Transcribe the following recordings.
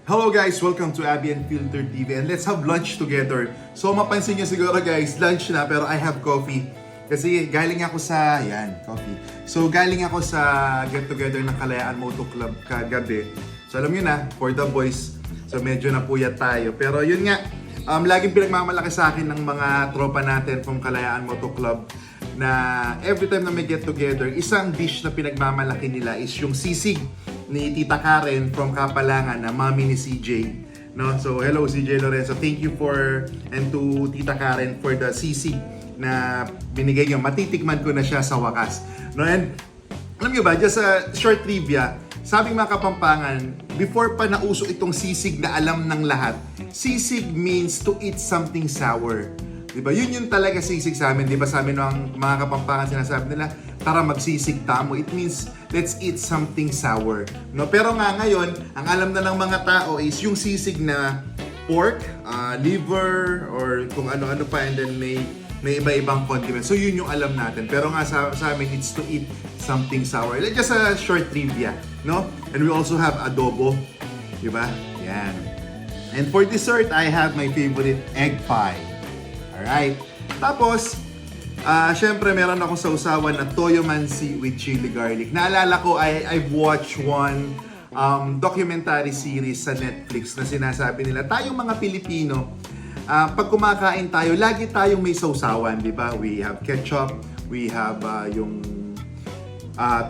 Hello guys! Welcome to Abby and Filter TV and let's have lunch together. So mapansin nyo siguro guys, lunch na pero I have coffee. Kasi galing ako sa, coffee. So galing ako sa get together ng Kalayaan Moto Club kagabi. So alam nyo na, for the boys. So medyo napuyat tayo. Pero yun nga, laging pinagmamalaki sa akin ng mga tropa natin from Kalayaan Moto Club na every time na may get together, isang dish na pinagmamalaki nila is yung sisig ni Tita Karen from Kapalangan na mami ni CJ. No? So hello CJ Lorenzo, thank you and to Tita Karen for the sisig na binigay niyo. Matitikman ko na siya sa wakas. No? And alam niyo ba, just a short trivia, sabing mga Kapampangan, before pa nauso itong sisig na alam ng lahat, sisig means to eat something sour. Diba? Yun yung talaga sisig sa amin. Diba sa amin ng mga Kapampangan sinasabi nila, tara magsisig tamo. It means, let's eat something sour. No? Pero nga ngayon, ang alam na ng mga tao is yung sisig na pork, liver, or kung ano-ano pa, and then may iba-ibang condiments. So yun yung alam natin. Pero nga sa amin, it's to eat something sour. Like just a short trivia. No? And we also have adobo. Diba? Yan. And for dessert, I have my favorite egg pie. Alright. Tapos, syempre meron akong sausawan na toyo mansi with chili garlic. Naalala ko, I've watched one documentary series sa Netflix na sinasabi nila, tayong mga Pilipino, pag kumakain tayo, lagi tayong may sausawan, di ba? We have ketchup, we have yung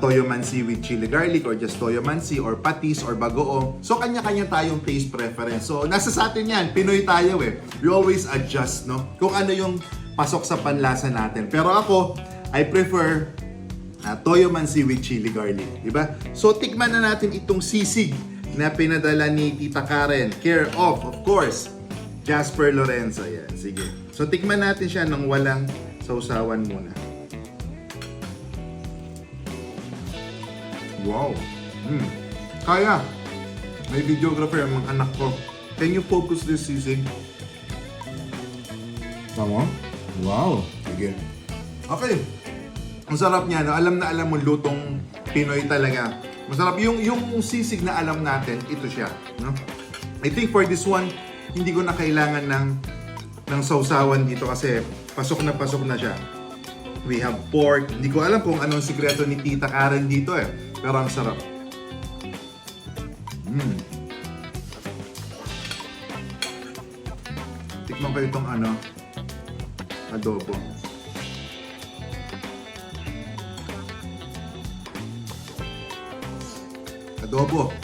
toyo mansi with chili garlic or just toyo mansi or patis or bagoong. So kanya-kanya tayong taste preference. So nasa sa atin yan, Pinoy tayo eh. We always adjust, no? Kung ano yung pasok sa panlasa natin. Pero ako, I prefer toyo mansi with chili garlic, di ba? So tikman na natin itong sisig na pinadala ni Tita Karen. Care of course, Jasper Lorenzo. Yan, sige. So tikman natin siya ng walang sausawan muna. Wow. Kaya. May videographer ang mga anak ko. Can you focus this sisig? Tama? Wow. Sige. Okay. Ang sarap niya, no? Alam na alam mo, lutong Pinoy talaga. Masarap. Yung sisig na alam natin, ito siya. No? I think for this one, hindi ko na kailangan ng sausawan dito kasi pasok na siya. We have pork. Hindi ko alam kung anong sikreto ni Tita Karen dito eh. Pero ang sarap. Tikman ko itong adobo. Adobo.